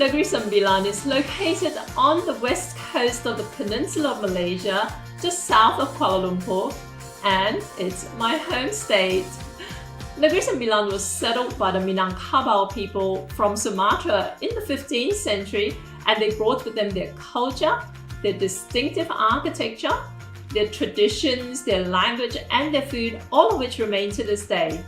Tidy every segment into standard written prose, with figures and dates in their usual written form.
Negeri Sembilan is located on the west coast of the peninsula of Malaysia, just south of Kuala Lumpur, and it's my home state. Negeri Sembilan was settled by the Minangkabau people from Sumatra in the 15th century, and they brought with them their culture, their distinctive architecture, their traditions, their language, and their food, all of which remain to this day.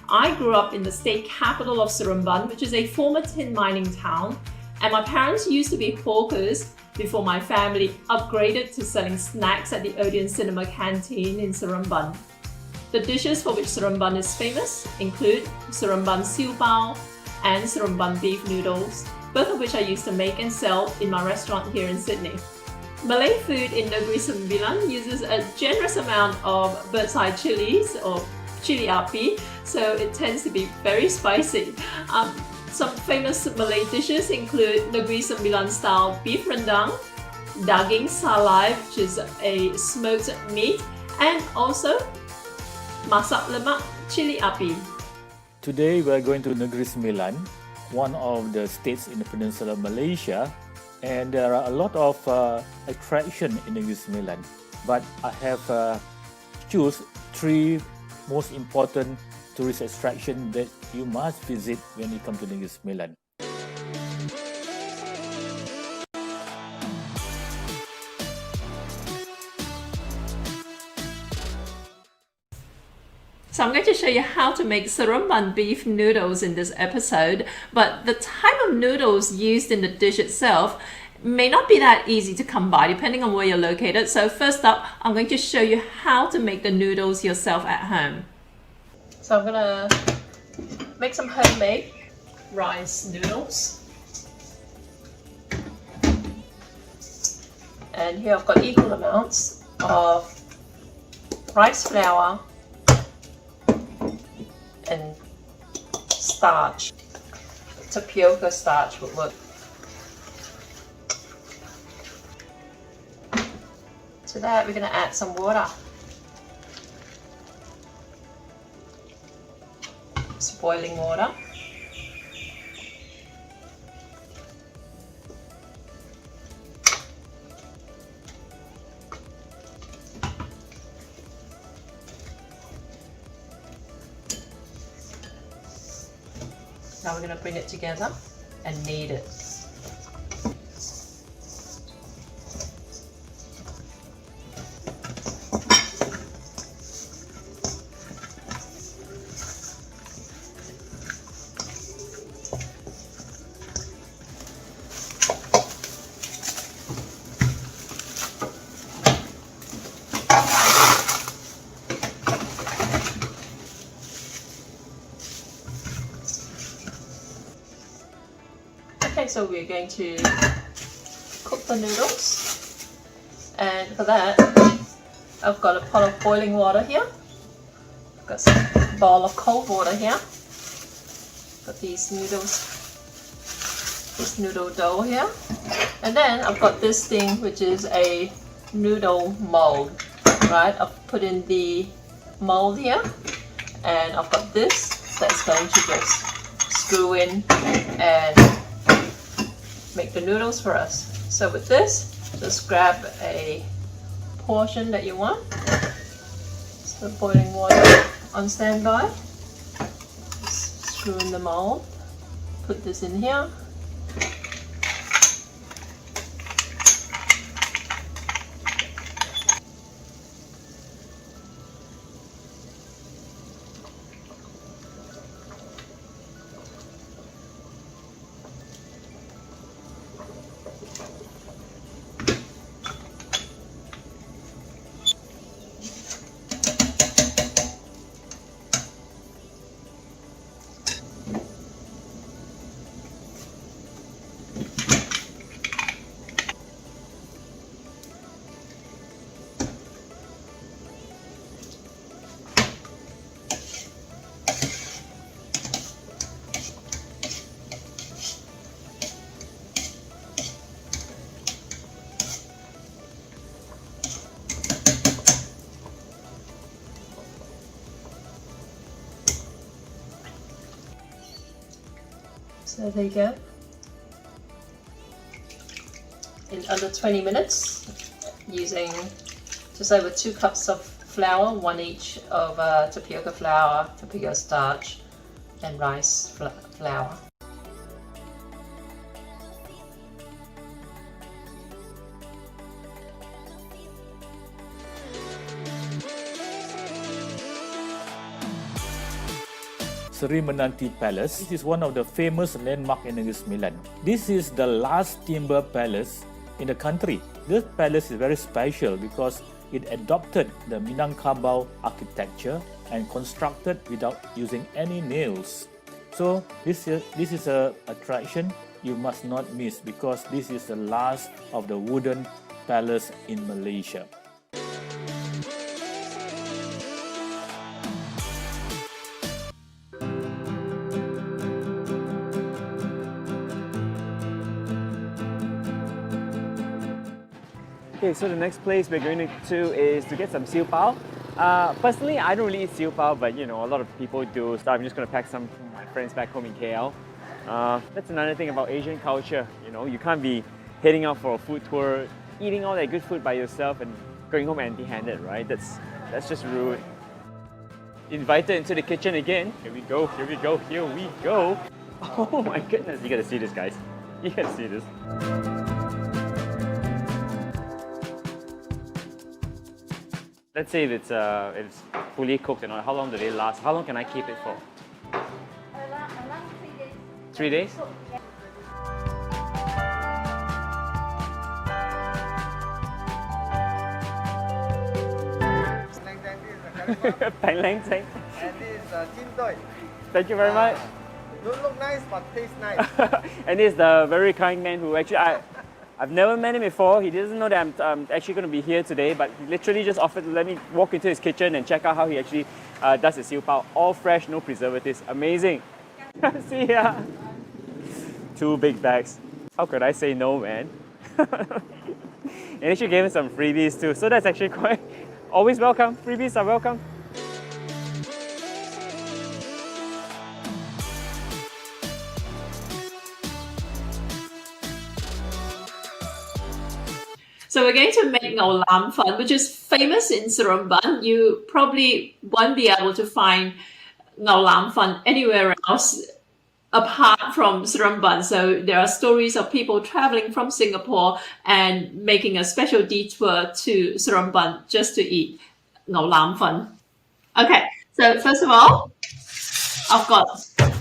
I grew up in the state capital of Seremban, which is a former tin mining town, and my parents used to be hawkers before my family upgraded to selling snacks at the Odeon Cinema Canteen in Seremban. The dishes for which Seremban is famous include Seremban Siew Pao and Seremban Beef Noodles, both of which I used to make and sell in my restaurant here in Sydney. Malay food in Negeri Sembilan uses a generous amount of bird's eye chilies or chili api, so it tends to be very spicy. Some famous Malay dishes include Negeri Sembilan style beef rendang, Daging Salai, which is a smoked meat, and also Masak Lemak chili api. Today we are going to Negeri Sembilan, one of the states in the peninsula of Malaysia, and there are a lot of attraction in Negeri Sembilan. But I have choose 3 most important tourist attraction that you must visit when you come to Negeri Sembilan. So I'm going to show you how to make Seremban beef noodles in this episode, but the type of noodles used in the dish itself may not be that easy to come by depending on where you're located. So first up, I'm going to show you how to make the noodles yourself at home. So I'm going to make some homemade rice noodles. And here I've got equal amounts of rice flour and starch. Tapioca starch would work. To that we're going to add some water. It's boiling water. Now we're going to bring it together and knead it. Okay, so we're going to cook the noodles, and for that I've got a pot of boiling water here. I've got some bowl of cold water here. Got these noodles, this noodle dough here, and then I've got this thing which is a noodle mold. Right, I've put in the mold here, and I've got this that's going to just screw in and make the noodles for us. So with this, just grab a portion that you want. Just the boiling water on standby. Just screw in the mold. Put this in here. So there you go. in under 20 minutes using just over 2 cups of flour, 1 each of tapioca flour, tapioca starch, and rice flour. Surimananti Palace. This is one of the famous landmarks in Negeri Sembilan. This is the last timber palace in the country. This palace is very special because it adopted the Minangkabau architecture and constructed without using any nails. So this is a attraction you must not miss because this is the last of the wooden palace in Malaysia. Okay, so the next place we're going to is to get some Siew Pao. Personally, I don't really eat Siew Pao, but you know, a lot of people do, so I'm just going to pack some for my friends back home in KL. That's another thing about Asian culture, you know, you can't be heading out for a food tour, eating all that good food by yourself and going home empty-handed, right? That's just rude. Invited into the kitchen again. Here we go, here we go, here we go. Oh my goodness, you gotta see this, guys. You gotta see this. Let's say if it's fully cooked and all, how long do they last? How long can I keep it for? Around 3 days. 3 days? Bang lang tang. And this is Jin Doi. Thank you very much. Don't look nice, but taste nice. And this is the very kind man who actually I've never met him before. He doesn't know that I'm actually going to be here today, but he literally just offered to let me walk into his kitchen and check out how he actually does his Siew Pao. All fresh, no preservatives. Amazing. See ya. 2 big bags. How could I say no, man? And actually gave him some freebies too. So that's actually quite always welcome. Freebies are welcome. So we're going to make Ngau Lam Fun, which is famous in Seremban. You probably won't be able to find Ngau Lam Fun anywhere else apart from Seremban. So there are stories of people traveling from Singapore and making a special detour to Seremban just to eat Ngau Lam Fun. Okay, so first of all, I've got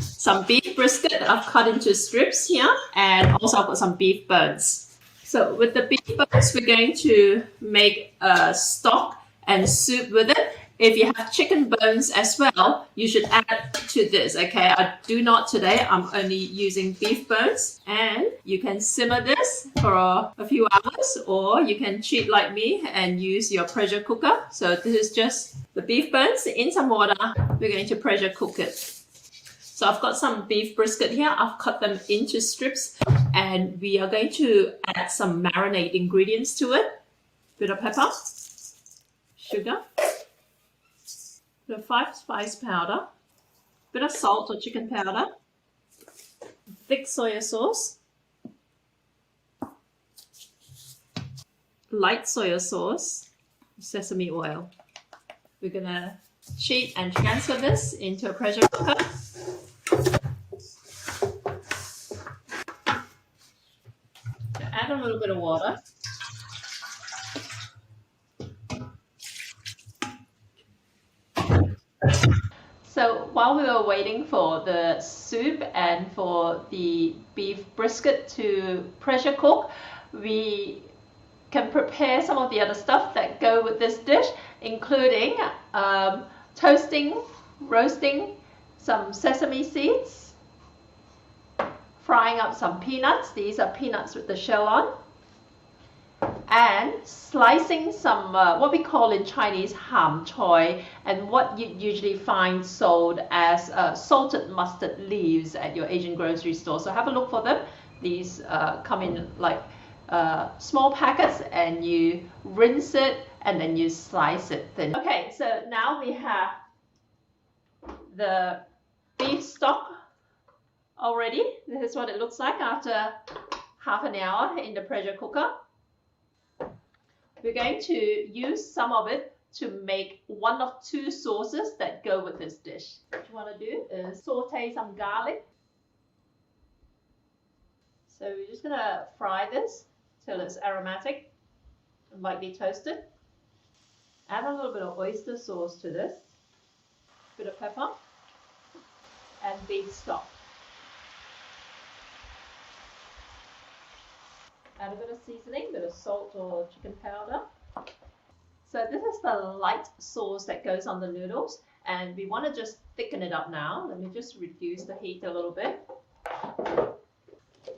some beef brisket that I've cut into strips here, and also I've got some beef bones. So with the beef bones, we're going to make a stock and soup with it. If you have chicken bones as well, you should add to this, okay? I do not today, I'm only using beef bones. And you can simmer this for a few hours, or you can cheat like me and use your pressure cooker. So this is just the beef bones in some water. We're going to pressure cook it. So I've got some beef brisket here. I've cut them into strips, and we are going to add some marinade ingredients to it. Bit of pepper, sugar, bit of 5 spice powder, bit of salt or chicken powder, thick soy sauce, light soy sauce, sesame oil. We're gonna cheat and transfer this into a pressure cooker. Add a little bit of water. So while we were waiting for the soup and for the beef brisket to pressure cook, we can prepare some of the other stuff that go with this dish, including toasting, roasting some sesame seeds, frying up some peanuts. These are peanuts with the shell on. And slicing some, what we call in Chinese, ham choy, and what you usually find sold as salted mustard leaves at your Asian grocery store. So have a look for them. These come in like small packets, and you rinse it and then you slice it thin. Okay, so now we have the beef stock already. This is what it looks like after half an hour in the pressure cooker. We're going to use some of it to make one of two sauces that go with this dish. What you want to do is saute some garlic. So we're just going to fry this till it's aromatic and lightly toasted. Add a little bit of oyster sauce to this, bit of pepper, and beef stock. Add a bit of seasoning, bit of salt or chicken powder. So this is the light sauce that goes on the noodles, and we want to just thicken it up now. Let me just reduce the heat a little bit.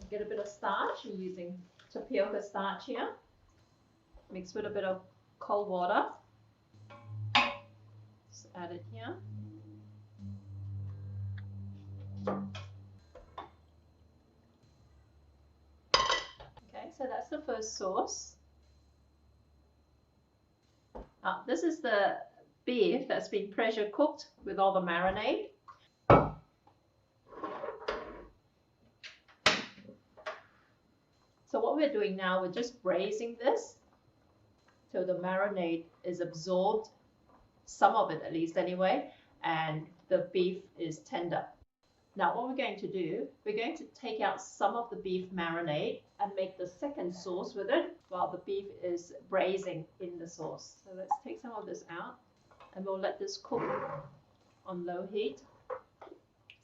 Get a bit of starch. I'm using tapioca starch here. Mix with a bit of cold water. Just add it here. Okay, so that's the first sauce. This is the beef that's been pressure cooked with all the marinade. So what we're doing now, we're just braising this till the marinade is absorbed, some of it at least anyway, and the beef is tender. Now what we're going to do, we're going to take out some of the beef marinade and make the second sauce with it while the beef is braising in the sauce. So let's take some of this out and we'll let this cook on low heat.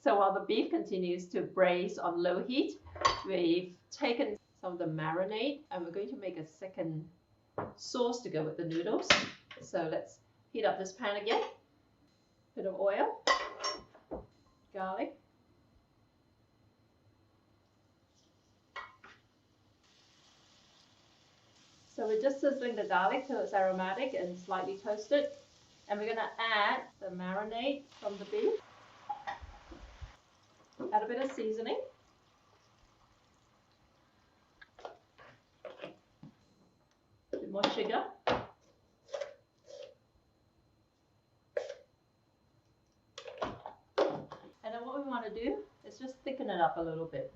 So while the beef continues to braise on low heat, we've taken some of the marinade and we're going to make a second sauce to go with the noodles. So let's heat up this pan again. Bit of oil, garlic, so we're just sizzling the garlic till it's aromatic and slightly toasted. And we're going to add the marinade from the beef. Add a bit of seasoning. A bit more sugar. And then what we want to do is just thicken it up a little bit.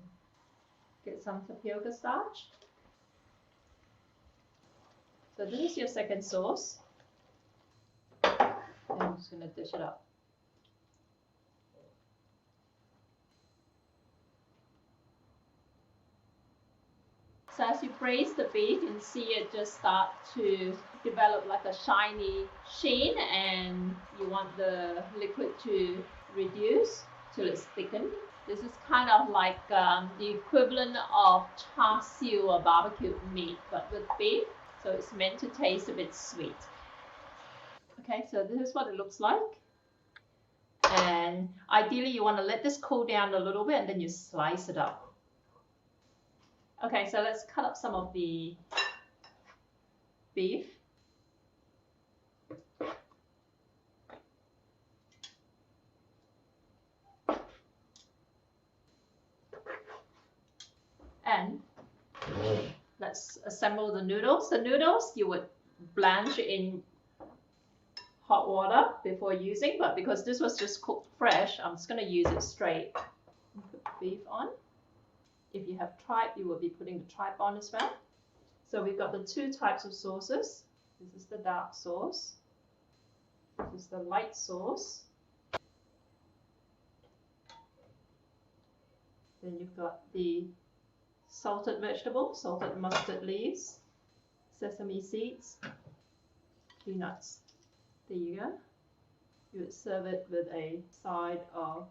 Get some tapioca starch. So this is your second sauce. And I'm just going to dish it up. So as you braise the beef, you can see it just start to develop like a shiny sheen, and you want the liquid to reduce till it's thickened. This is kind of like the equivalent of char siu or barbecued meat, but with beef. So it's meant to taste a bit sweet. Okay, so this is what it looks like. And ideally you want to let this cool down a little bit and then you slice it up. Okay, so let's cut up some of the beef. And let's assemble the noodles. The noodles you would blanch in hot water before using, but because this was just cooked fresh, I'm just going to use it straight. Put the beef on. If you have tripe, you will be putting the tripe on as well. So we've got the two types of sauces. This is the dark sauce. This is the light sauce. Then you've got the salted vegetables, salted mustard leaves, sesame seeds, peanuts. There you go. You would serve it with a side of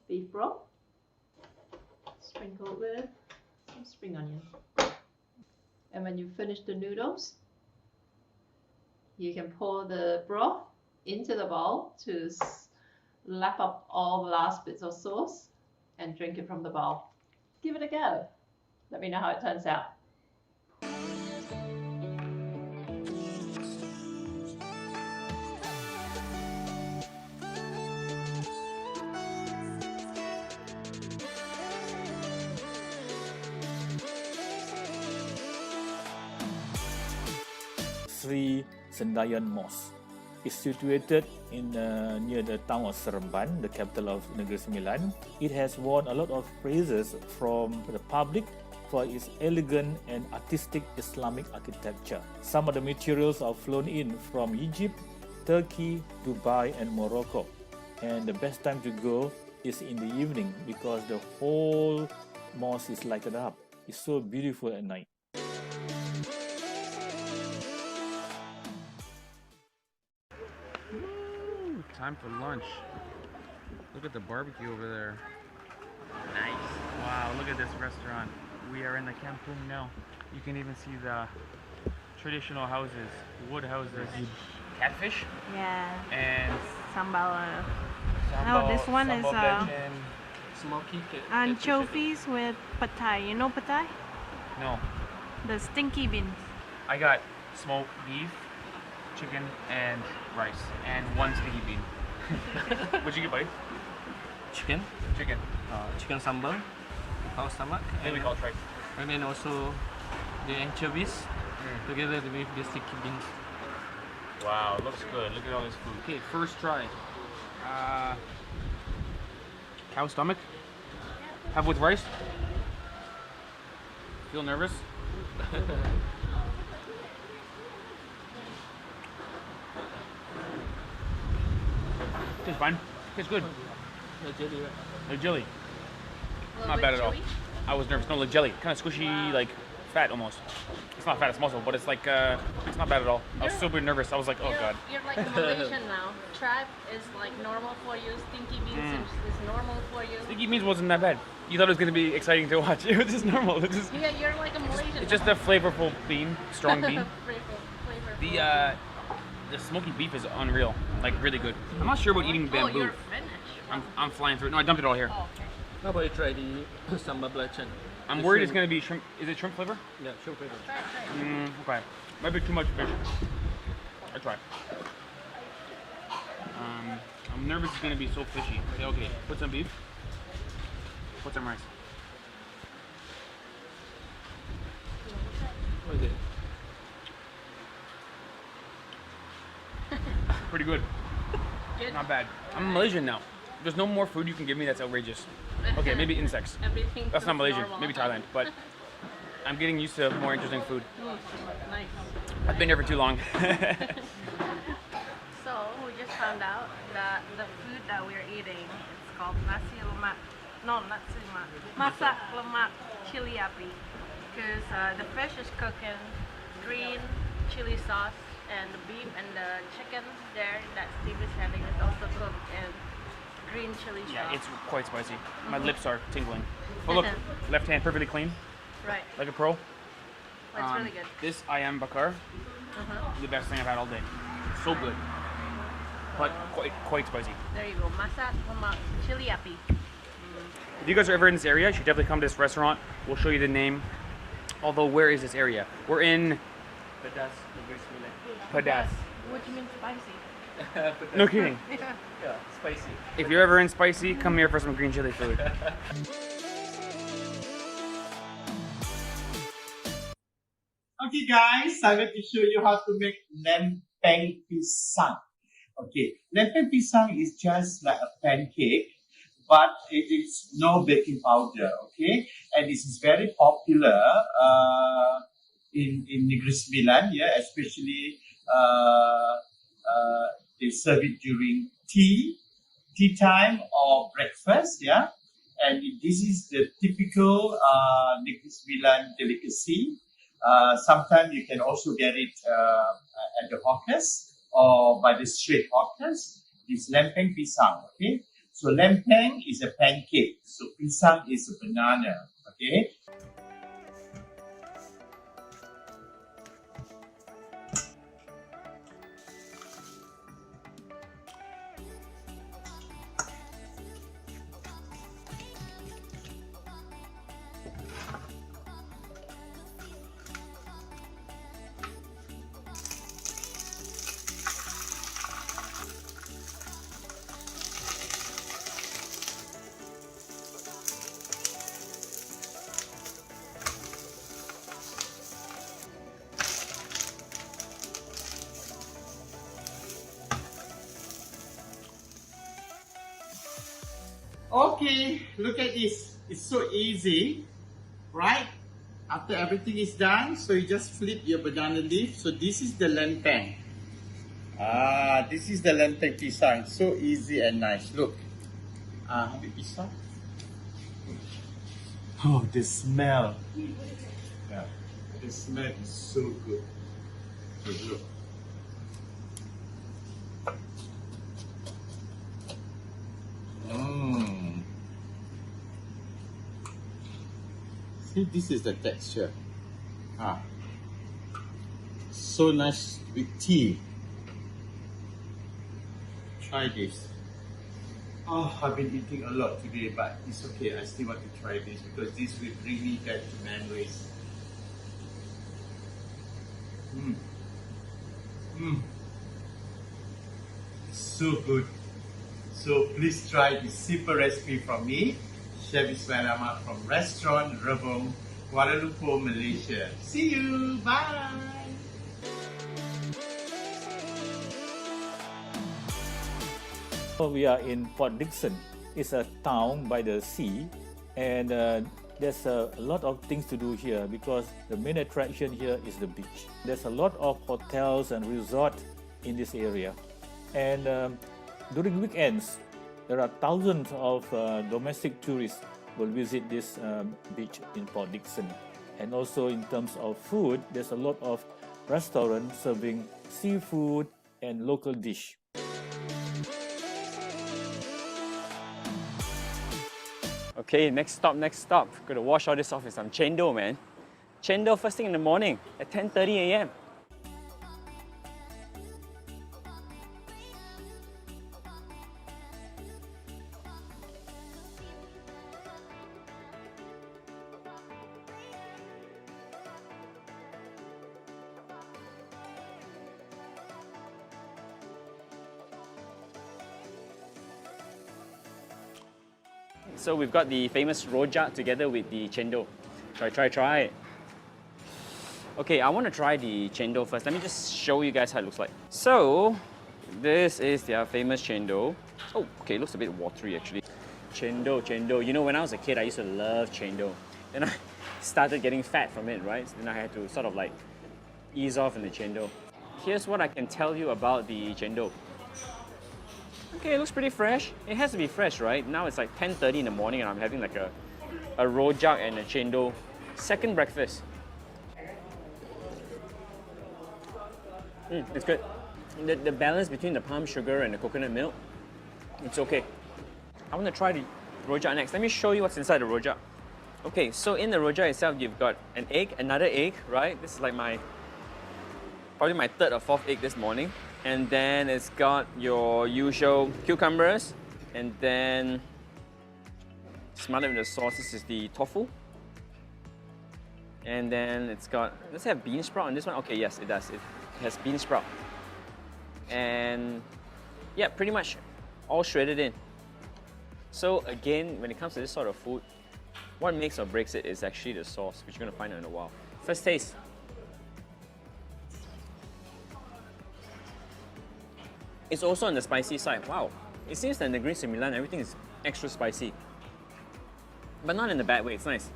beef broth, sprinkled with some spring onion. And when you finish the noodles, you can pour the broth into the bowl to lap up all the last bits of sauce and drink it from the bowl. Give it a go. Let me know how it turns out. Zendayan Mosque is situated in near the town of Seremban, the capital of Negeri Sembilan. It has won a lot of praises from the public for its elegant and artistic Islamic architecture. Some of the materials are flown in from Egypt, Turkey, Dubai, and Morocco. And the best time to go is in the evening because the whole mosque is lighted up. It's so beautiful at night. Ooh, time for lunch. Look at the barbecue over there. Nice. Wow, look at this restaurant. We are in the Kampung now. You can even see the traditional houses, wood houses. Catfish? Yeah. And Sambal. sambal, this one is, bechin. Smoky Anchovies with pad thai. You know pad thai? No, The stinky beans. I got smoked beef, chicken, and rice, and one sticky bean. What'd you get, buddy? chicken, Chicken. chicken sambal, our stomach, Maybe we call it tripe. and then also the anchovies together with the sticky beans. Wow, looks good. Look at all this food. Okay, first try. Cow stomach. Have with rice. Feel nervous? Tastes fine. Tastes good. The jelly, right? Like jelly. Not bad at all. I was nervous. No, like jelly. Kind of squishy, like fat almost. It's not fat, it's muscle, but it's like, it's not bad at all. I was super nervous. I was like, oh god. You're like Malaysian now. Tripe is like normal for you. Stinky beans is normal for you. Sticky beans wasn't that bad. You thought it was going to be exciting to watch. It was just normal. It's just, Yeah, you're like a Malaysian. it's just a flavorful bean, strong bean. Flavorful. The smoky beef is unreal, like really good. I'm not sure about eating Oh, bamboo. you're finished. I'm flying through it. No, I dumped it all here. Oh, okay. How about you try the sambal belacan? I'm worried it's going to be shrimp. Is it shrimp flavor? Yeah, sure. Flavor. Try. Okay. Might be too much fish. I try. I'm nervous it's going to be so fishy. Okay, put some beef. Put some rice. What is it? Pretty good. Good. Not bad. I'm Malaysian now. There's no more food you can give me that's outrageous. Okay, maybe insects. Everything. That's not feels Malaysian. normal. Maybe Thailand. But I'm getting used to more interesting food. Nice. I've been here for too long. So we just found out that the food that we're eating is called nasi lemak. No, nasi lemak. Masak lemak chili api. Because the fish is cooked in green chili sauce, and the beef and the chicken there that Steve is having is also cooked in green chili sauce. Yeah, it's quite spicy. My lips are tingling. Oh look, left hand perfectly clean, right. like a pro. Well, it's really good. This ayam bakar, the best thing I've had all day. So good, but quite spicy. There you go. Masak lemak chili api. If you guys are ever in this area, you should definitely come to this restaurant. We'll show you the name. Although, where is this area? We're in Pedas, Negeri Sembilan. Padas. What do you mean spicy? No kidding. Yeah, spicy. If you're ever in spicy, come here for some green chili food. Okay guys, I'm going to show you how to make Lempeng Pisang. Okay, Lempeng Pisang is just like a pancake, but it is no baking powder, okay? And this is very popular in Negeri Sembilan, yeah, especially they serve it during tea time or breakfast, yeah? And this is the typical Negeri Sembilan delicacy. Sometimes you can also get it at the hawkers or by the street hawkers. It's Lempeng Pisang, okay? So Lempeng is a pancake. So Pisang is a banana, okay? Okay, look at this. It's so easy, right? After everything is done, so you just flip your banana leaf. So this is the lempeng. This is the Lempeng Pisang. So easy and nice. Look. Ambil pisang. Oh, the smell. Yeah, the smell is so good. Look. See, this is the texture. So nice with tea. Try this. Oh, I've been eating a lot today, but it's okay. I still want to try this because this will bring me back to memories. So good. So please try this simple recipe from me, Chef Ismail Ahmad from Restaurant Rebung, Kuala Lumpur, Malaysia. See you. Bye. We are in Port Dickson. It's a town by the sea, and there's a lot of things to do here because the main attraction here is the beach. There's a lot of hotels and resorts in this area, and during weekends, there are thousands of domestic tourists will visit this beach in Port Dickson. And also in terms of food, there's a lot of restaurants serving seafood and local dish. Okay, next stop. Gotta wash all this off with some cendol, man. Cendol first thing in the morning at 10:30 a.m. So we've got the famous rojak together with the cendol. Try. Okay, I want to try the cendol first. Let me just show you guys how it looks like. So, this is their famous cendol. Oh, okay, it looks a bit watery actually. Cendol. You know, when I was a kid, I used to love cendol. Then I started getting fat from it, right? So then I had to sort of like ease off in the cendol. Here's what I can tell you about the cendol. Okay, it looks pretty fresh. It has to be fresh, right? Now it's like 10:30 in the morning and I'm having like a rojak and a cendol. Second breakfast. It's good. The balance between the palm sugar and the coconut milk, it's okay. I want to try the rojak next. Let me show you what's inside the rojak. Okay, so in the rojak itself, you've got an egg, another egg, right? This is like probably my third or fourth egg this morning. And then it's got your usual cucumbers, and then smothered with the sauce. This is the tofu. And then it's got, does it have bean sprout on this one? Okay, yes, it does. It has bean sprout. And yeah, pretty much all shredded in. So again, when it comes to this sort of food, what makes or breaks it is actually the sauce, which you're gonna find out in a while. First taste. It's also on the spicy side. Wow. It seems that in Negeri Sembilan, everything is extra spicy. But not in a bad way, it's nice.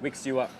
Wakes you up.